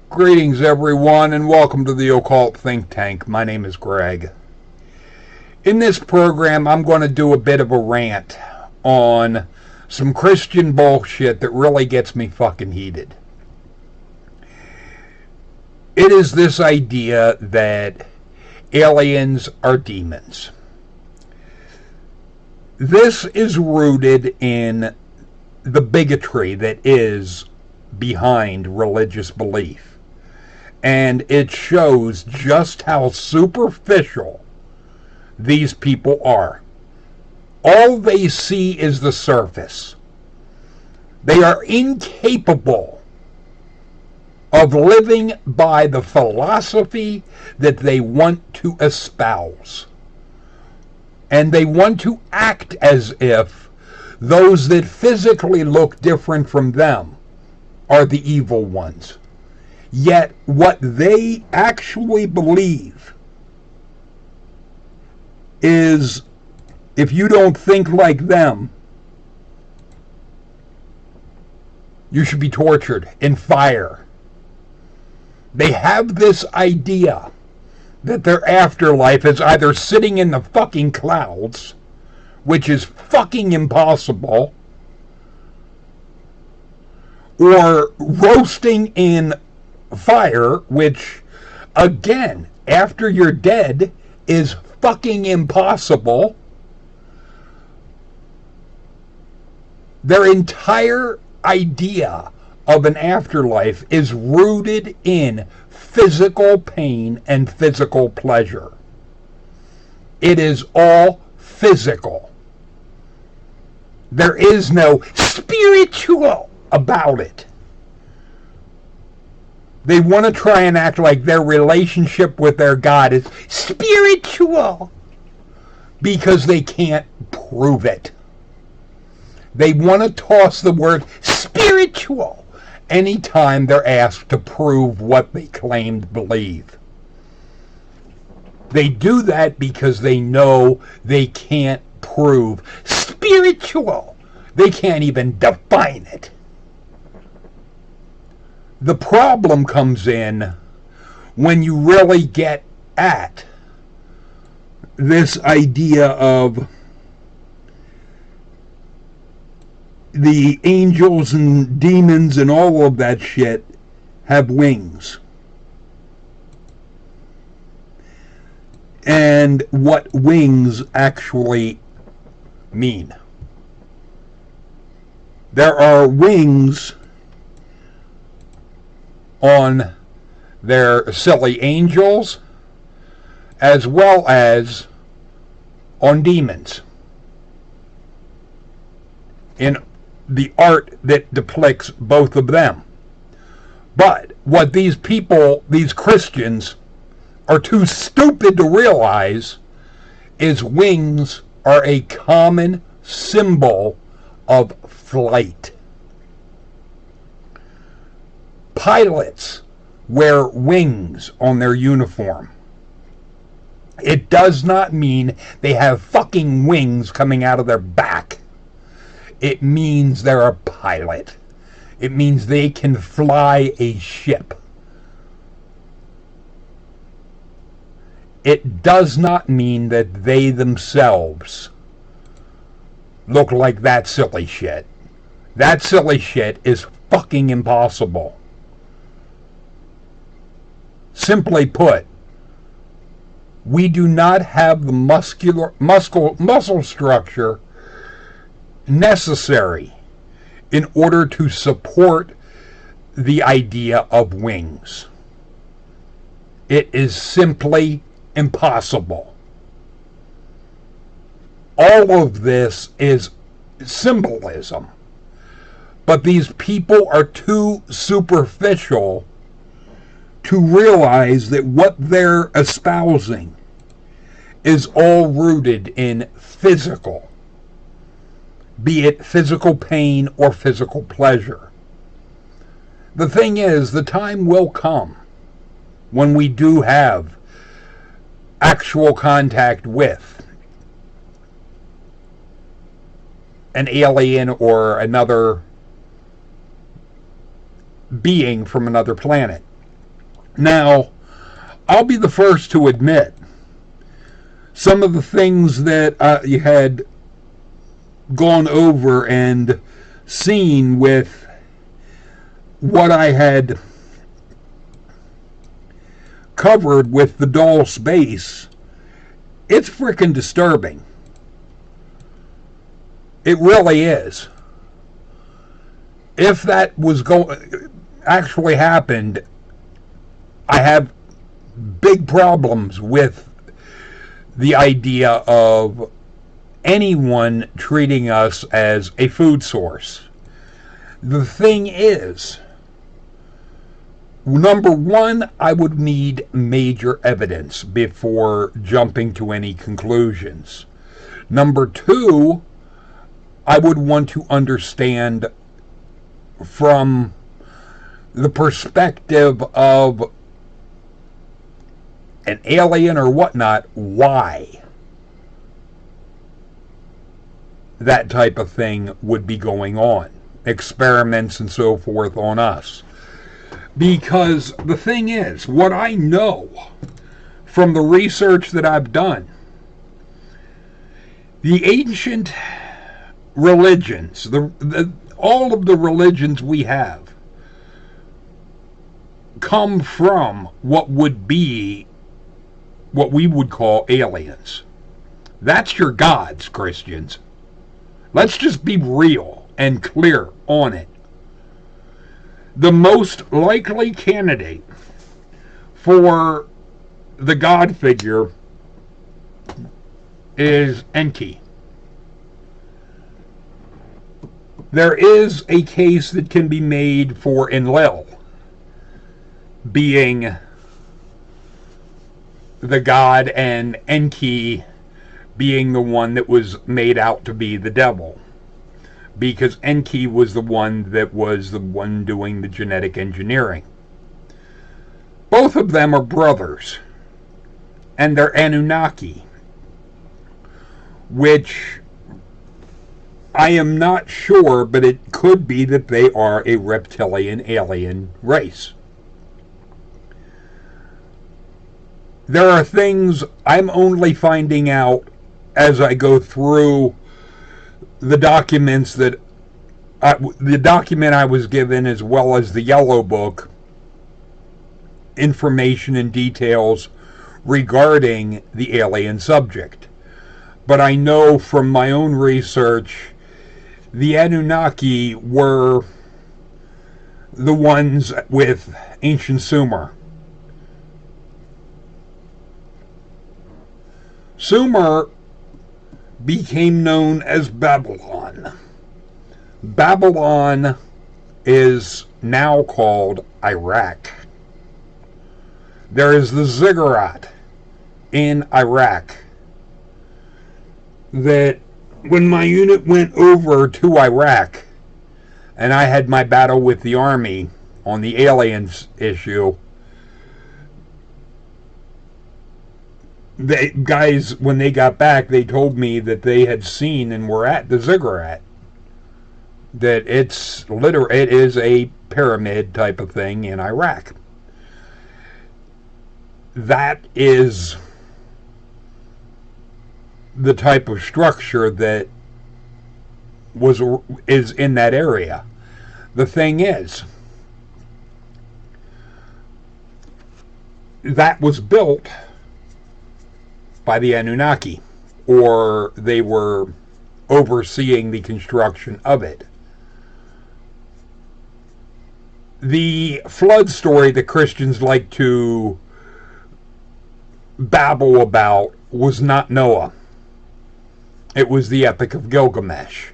Greetings, everyone, and welcome to the Occult Think Tank. My name is Greg. In this program, I'm going to do a bit of a rant on some Christian bullshit that really gets me fucking heated. It is this idea that aliens are demons. This is rooted in the bigotry that is behind religious belief. And it shows just how superficial these people are. All they see is the surface. They are incapable of living by the philosophy that they want to espouse. And they want to act as if those that physically look different from them are the evil ones. Yet what they actually believe is, if you don't think like them, you should be tortured in fire. They have this idea that their afterlife is either sitting in the fucking clouds, which is fucking impossible, or roasting in fire, which, again, after you're dead, is fucking impossible. Their entire idea of an afterlife is rooted in physical pain and physical pleasure. It is all physical. There is no spiritual about it. They want to try and act like their relationship with their God is spiritual because they can't prove it. They want to toss the word spiritual anytime they're asked to prove what they claim to believe. They do that because they know they can't prove spiritual. They can't even define it. The problem comes in when you really get at this idea of the angels and demons and all of that shit have wings. And what wings actually mean. There are wings on their silly angels as well as on demons in the art that depicts both of them. But what these people, these Christians, are too stupid to realize is wings are a common symbol of flight. Pilots wear wings on their uniform. It does not mean they have fucking wings coming out of their back. It means they're a pilot. It means they can fly a ship. It does not mean that they themselves look like that silly shit. That silly shit is fucking impossible. Simply put, we do not have the muscle structure necessary in order to support the idea of wings. It is simply impossible. All of this is symbolism, but these people are too superficial to realize that what they're espousing is all rooted in physical, be it physical pain or physical pleasure. The thing is, the time will come when we do have actual contact with an alien or another being from another planet. Now, I'll be the first to admit some of the things that you had gone over and seen with what I had covered with the dull space, it's freaking disturbing. It really is. If that was actually happened, I have big problems with the idea of anyone treating us as a food source. The thing is, number one, I would need major evidence before jumping to any conclusions. Number two, I would want to understand from the perspective of an alien or whatnot, why that type of thing would be going on. Experiments and so forth on us. Because the thing is, what I know from the research that I've done, the ancient religions, all of the religions we have, come from what would be what we would call aliens. That's your gods, Christians. Let's just be real and clear on it. The most likely candidate for the God figure is Enki. There is a case that can be made for Enlil being the god and Enki being the one that was made out to be the devil, because Enki was the one doing the genetic engineering. Both of them are brothers, and they're Anunnaki, which I am not sure, but it could be that they are a reptilian alien race. There are things I'm only finding out as I go through the documents the document I was given, as well as the Yellow Book, information and details regarding the alien subject. But I know from my own research, the Anunnaki were the ones with ancient Sumer. Sumer became known as Babylon. Babylon is now called Iraq. There is the ziggurat in Iraq that when my unit went over to Iraq and I had my battle with the army on the aliens issue, the guys, when they got back, they told me that they had seen and were at the ziggurat. That it is a pyramid type of thing in Iraq. That is the type of structure that is in that area. The thing is, that was built by the Anunnaki, or they were overseeing the construction of it. The flood story that Christians like to babble about was not Noah. It was the Epic of Gilgamesh.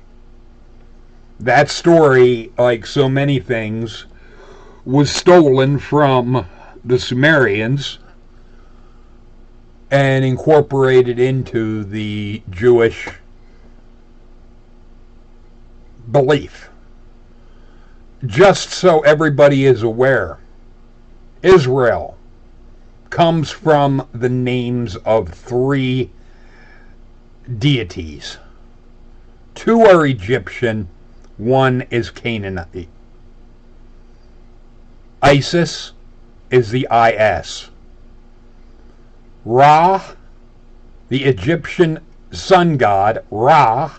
That story, like so many things, was stolen from the Sumerians and incorporated into the Jewish belief. Just so everybody is aware, Israel comes from the names of 3 deities. 2 are Egyptian, 1 is Canaanite. Isis is the IS. Ra, the Egyptian sun god, Ra,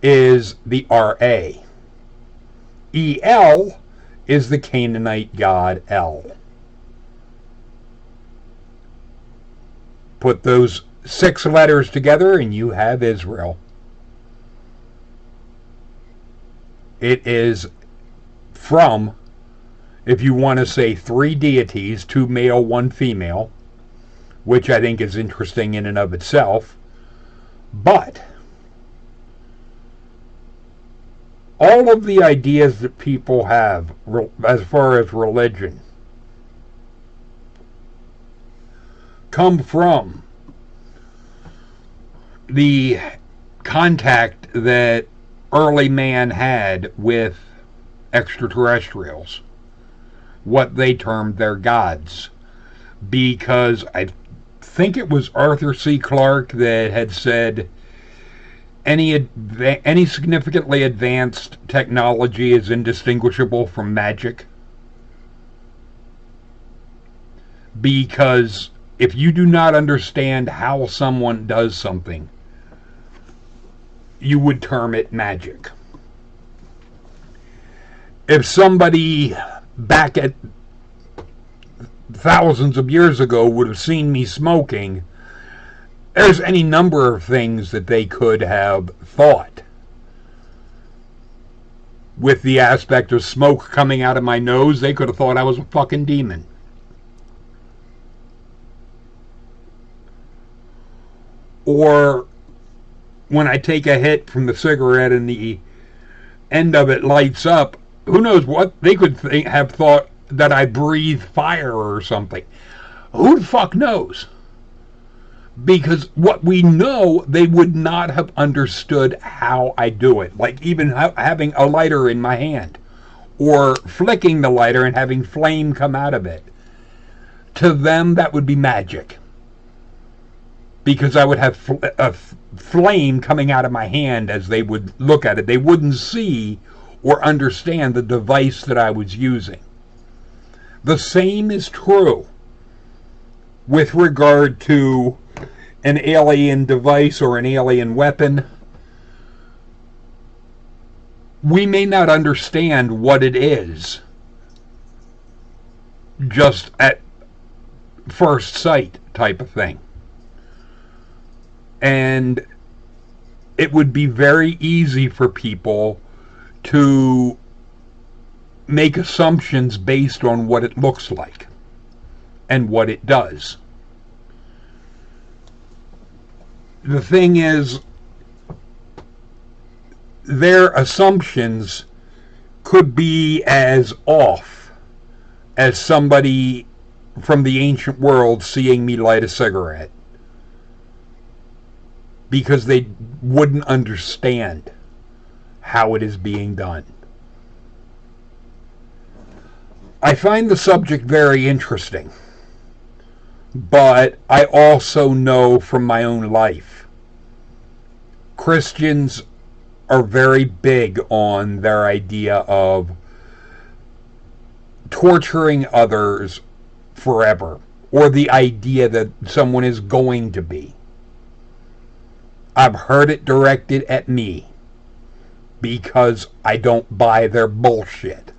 is the RA. EL is the Canaanite god El. Put those 6 letters together and you have Israel. It is from, if you want to say 3 deities, 2 male, 1 female, which I think is interesting in and of itself, but all of the ideas that people have as far as religion come from the contact that early man had with extraterrestrials, what they termed their gods. Because I think it was Arthur C. Clarke that had said any significantly advanced technology is indistinguishable from magic. Because if you do not understand how someone does something, you would term it magic. If somebody back at thousands of years ago would have seen me smoking, there's any number of things that they could have thought. With the aspect of smoke coming out of my nose, they could have thought I was a fucking demon. Or when I take a hit from the cigarette and the end of it lights up, who knows what? They could have thought that I breathe fire or something. Who the fuck knows? Because what we know, they would not have understood how I do it. Like even having a lighter in my hand, or flicking the lighter and having flame come out of it. To them, that would be magic. Because I would have a flame coming out of my hand as they would look at it. They wouldn't see or understand the device that I was using. The same is true with regard to an alien device or an alien weapon. We may not understand what it is just at first sight type of thing. And it would be very easy for people to make assumptions based on what it looks like and what it does. The thing is, their assumptions could be as off as somebody from the ancient world seeing me light a cigarette, because they wouldn't understand how it is being done. I find the subject very interesting, but I also know from my own life, Christians are very big on their idea of torturing others forever, or the idea that someone is going to be. I've heard it directed at me because I don't buy their bullshit.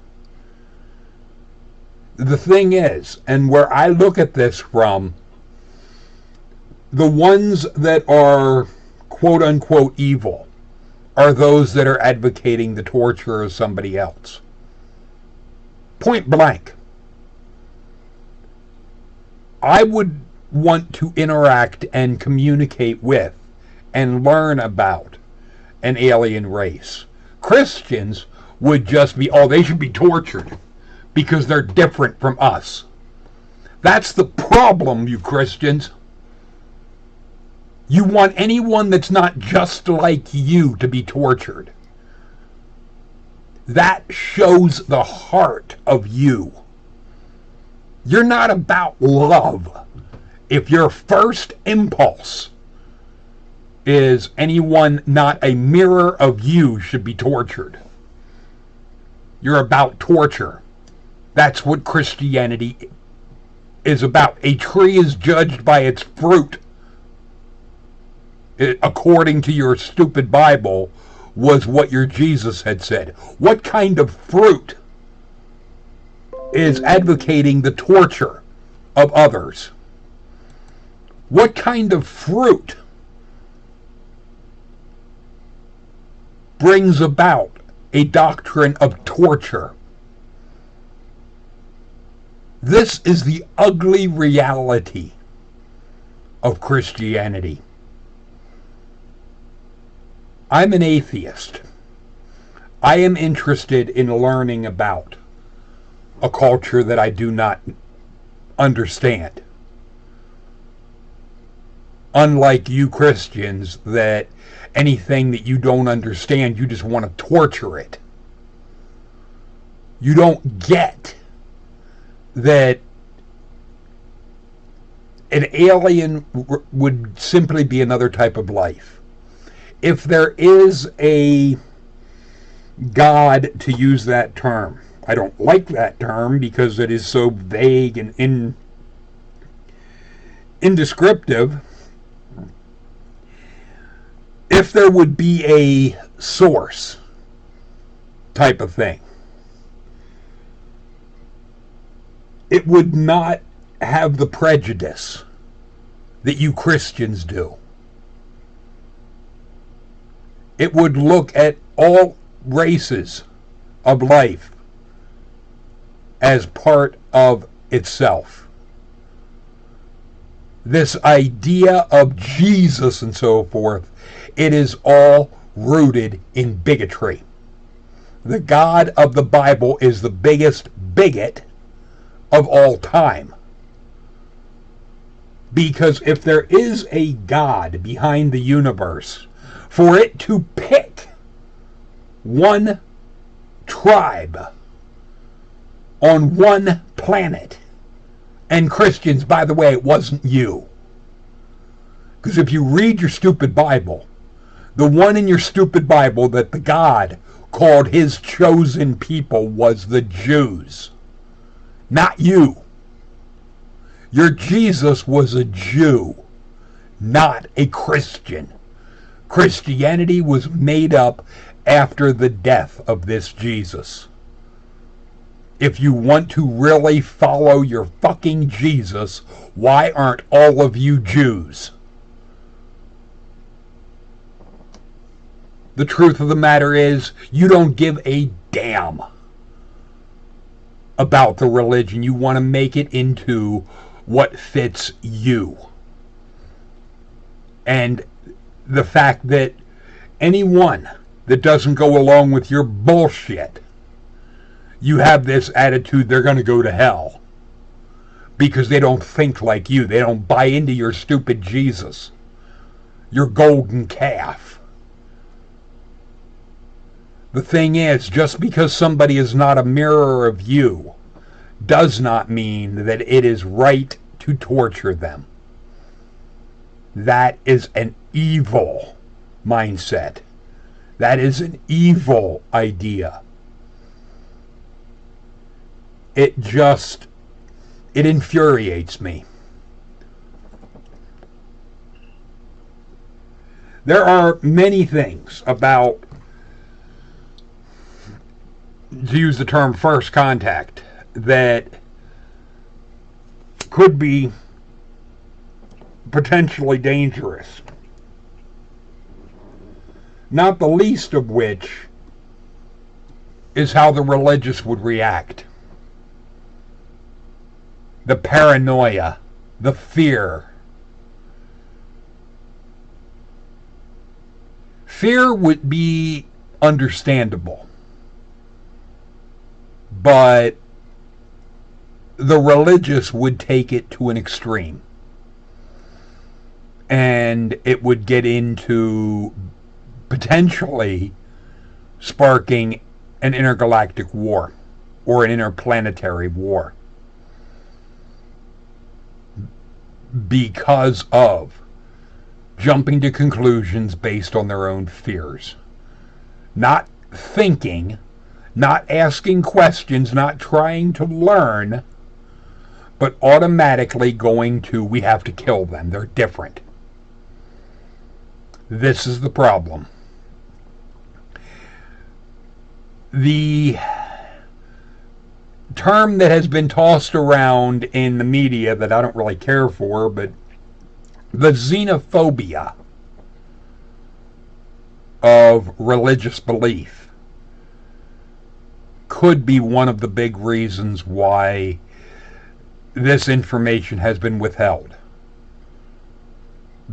The thing is, and where I look at this from, the ones that are quote-unquote evil are those that are advocating the torture of somebody else. Point blank. I would want to interact and communicate with and learn about an alien race. Christians would just be, oh, they should be tortured because they're different from us. That's the problem, you Christians. You want anyone that's not just like you to be tortured. That shows the heart of you. You're not about love. If your first impulse is anyone not a mirror of you should be tortured, you're about torture. That's what Christianity is about. A tree is judged by its fruit. According to your stupid Bible, was what your Jesus had said. What kind of fruit is advocating the torture of others? What kind of fruit brings about a doctrine of torture? This is the ugly reality of Christianity. I'm an atheist. I am interested in learning about a culture that I do not understand. Unlike you Christians, that anything that you don't understand, you just want to torture it. You don't get that an alien would simply be another type of life. If there is a God, to use that term, I don't like that term because it is so vague and indescriptive. If there would be a source type of thing, it would not have the prejudice that you Christians do. It would look at all races of life as part of itself. This idea of Jesus and so forth, it is all rooted in bigotry. The God of the Bible is the biggest bigot of all time. Because if there is a God behind the universe, for it to pick one tribe on one planet, and Christians, by the way, it wasn't you. Because if you read your stupid Bible, the one in your stupid Bible that the God called his chosen people was the Jews. Not you. Your Jesus was a Jew, not a Christian. Christianity was made up after the death of this Jesus. If you want to really follow your fucking Jesus, why aren't all of you Jews? The truth of the matter is, you don't give a damn about the religion. You want to make it into what fits you. And the fact that anyone that doesn't go along with your bullshit, you have this attitude they're going to go to hell because they don't think like you. They don't buy into your stupid Jesus, your golden calf. The thing is, just because somebody is not a mirror of you does not mean that it is right to torture them. That is an evil mindset. That is an evil idea. It infuriates me. There are many things about, to use the term first contact, that could be potentially dangerous. Not the least of which is how the religious would react. The paranoia, the fear. Fear would be understandable, but the religious would take it to an extreme. And it would get into potentially sparking an intergalactic war or an interplanetary war because of jumping to conclusions based on their own fears. Not thinking, not asking questions, not trying to learn, but automatically going to, we have to kill them. They're different. This is the problem. The term that has been tossed around in the media that I don't really care for, but the xenophobia of religious belief could be one of the big reasons why this information has been withheld.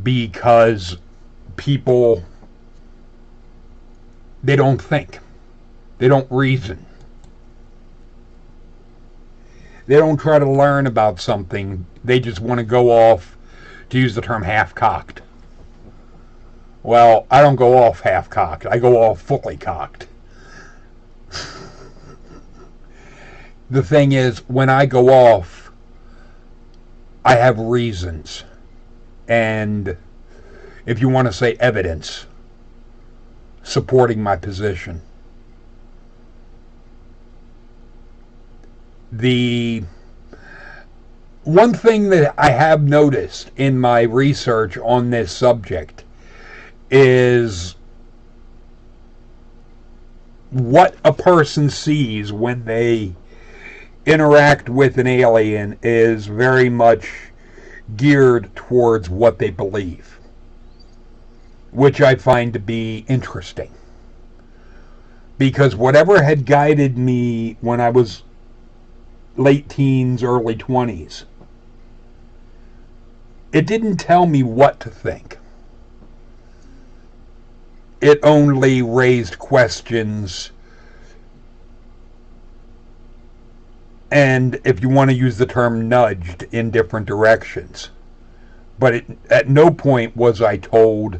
Because people, they don't think. They don't reason. They don't try to learn about something. They just want to go off, to use the term, half-cocked. Well, I don't go off half-cocked. I go off fully cocked. The thing is, when I go off, I have reasons. And if you want to say evidence, supporting my position. The one thing that I have noticed in my research on this subject is what a person sees when they interact with an alien is very much geared towards what they believe, which I find to be interesting. Because whatever had guided me when I was late teens, early 20s, it didn't tell me what to think. It only raised questions, and if you want to use the term, nudged in different directions. But at no point was I told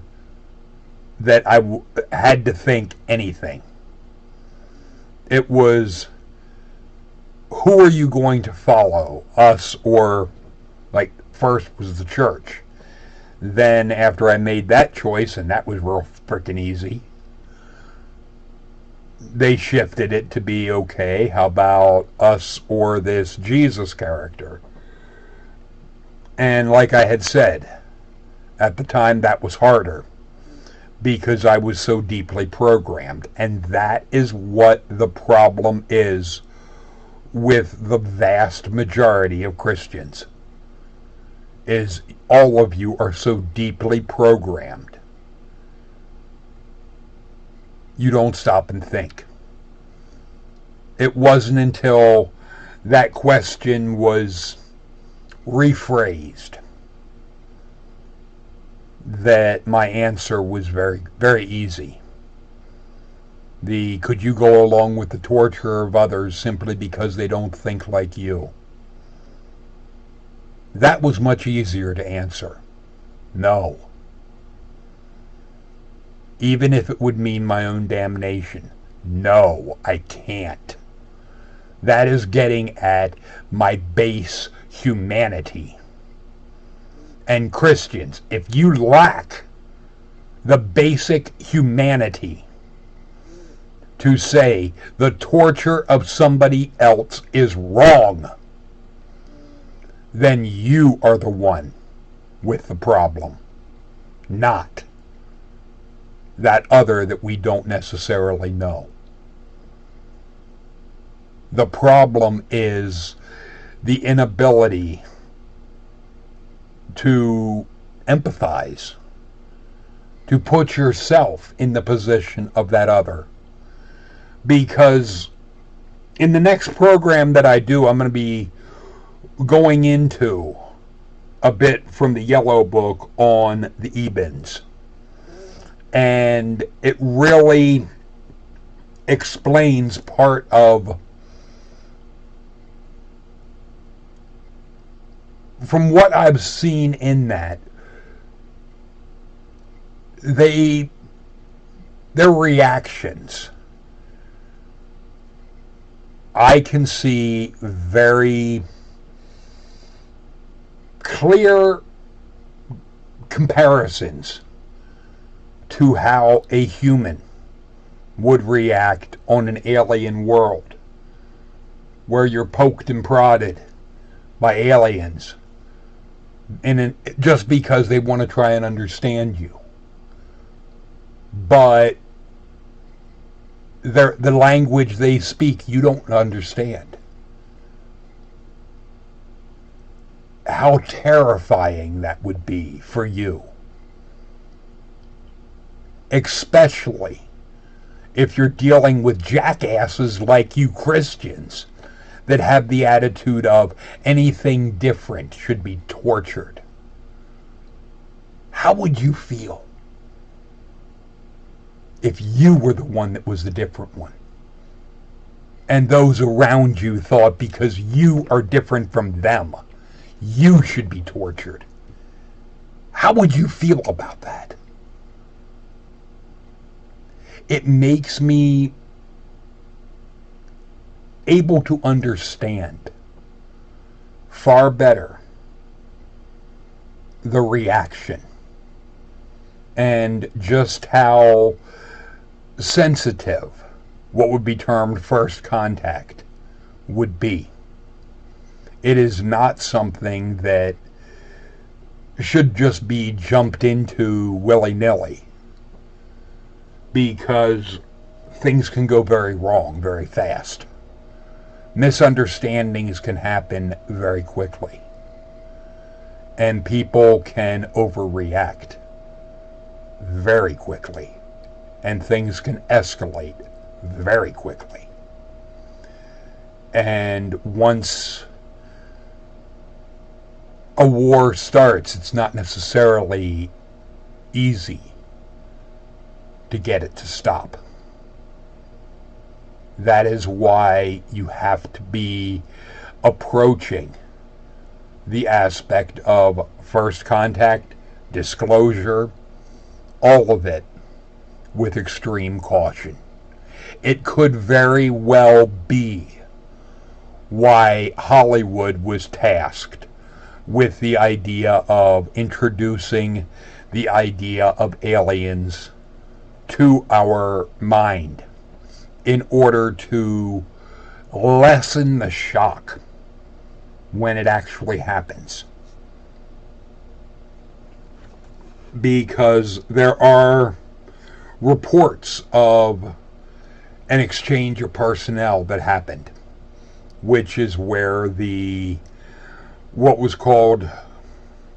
that I had to think anything. It was, who are you going to follow? Us, or, like, first was the church. Then after I made that choice, and that was real freaking easy, they shifted it to be, okay, how about us or this Jesus character? And like I had said, at the time that was harder because I was so deeply programmed. And that is what the problem is with the vast majority of Christians, is all of you are so deeply programmed. You don't stop and think. It wasn't until that question was rephrased that my answer was very, very easy. Could you go along with the torture of others simply because they don't think like you? That was much easier to answer. No. Even if it would mean my own damnation. No, I can't. That is getting at my base humanity. And Christians, if you lack the basic humanity to say the torture of somebody else is wrong, then you are the one with the problem, not that other that we don't necessarily know. The problem is the inability to empathize, to put yourself in the position of that other. Because in the next program that I do, I'm going to be going into a bit from the Yellow Book on the Ebens. And it really explains part of, from what I've seen in that, their reactions, I can see very clear comparisons to how a human would react on an alien world where you're poked and prodded by aliens just because they want to try and understand you. But the language they speak, you don't understand. How terrifying that would be for you. Especially if you're dealing with jackasses like you Christians that have the attitude of anything different should be tortured. How would you feel if you were the one that was the different one? And those around you thought because you are different from them, you should be tortured. How would you feel about that? It makes me able to understand far better the reaction and just how sensitive what would be termed first contact would be. It is not something that should just be jumped into willy-nilly, because things can go very wrong very fast. Misunderstandings can happen very quickly, and people can overreact very quickly, and things can escalate very quickly. And once a war starts, it's not necessarily easy to get it to stop. That is why you have to be approaching the aspect of first contact, disclosure, all of it with extreme caution. It could very well be why Hollywood was tasked with the idea of introducing the idea of aliens to our mind in order to lessen the shock when it actually happens. Because there are reports of an exchange of personnel that happened, which is where what was called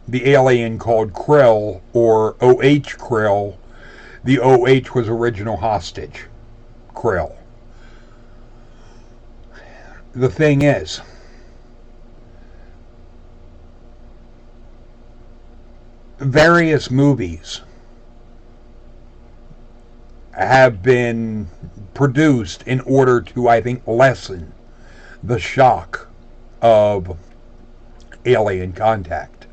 the alien called Krill, or OH Krill. The OH was original hostage Krill. The thing is, various movies have been produced in order to, I think, lessen the shock of alien contact.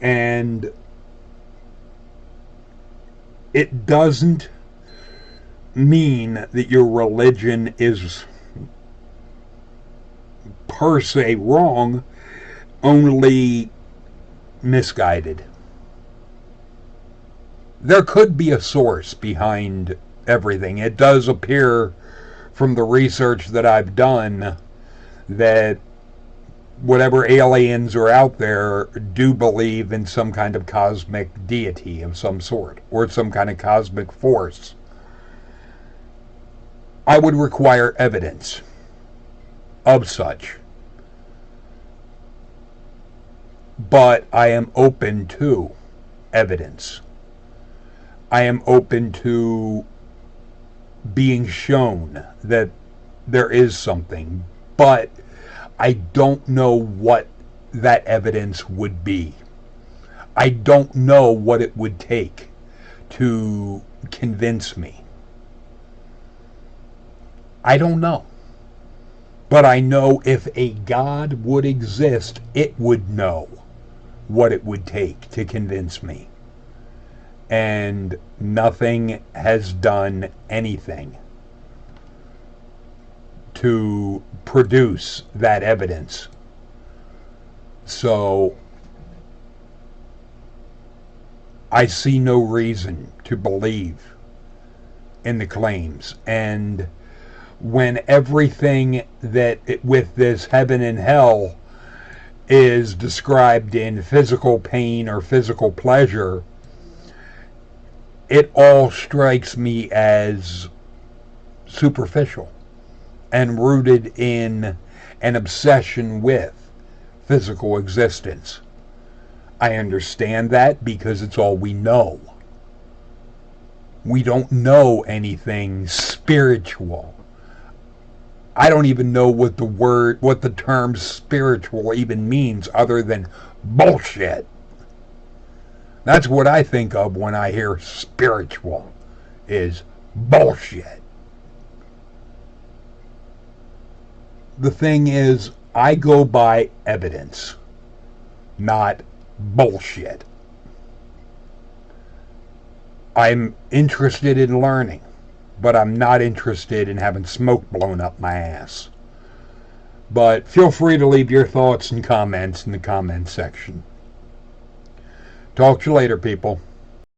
And it doesn't mean that your religion is per se wrong, only misguided. There could be a source behind everything. It does appear from the research that I've done that whatever aliens are out there do believe in some kind of cosmic deity of some sort, or some kind of cosmic force. I would require evidence of such. But I am open to evidence. I am open to being shown that there is something, but I don't know what that evidence would be. I don't know what it would take to convince me. I don't know. But I know if a God would exist, it would know what it would take to convince me. And nothing has done anything to produce that evidence. So I see no reason to believe in the claims. And when everything that with this heaven and hell is described in physical pain or physical pleasure, it all strikes me as superficial and rooted in an obsession with physical existence. I understand that because it's all we know. We don't know anything spiritual. I don't even know what the term spiritual even means other than bullshit. That's what I think of when I hear spiritual, is bullshit. The thing is, I go by evidence, not bullshit. I'm interested in learning, but I'm not interested in having smoke blown up my ass. But feel free to leave your thoughts and comments in the comments section. Talk to you later, people.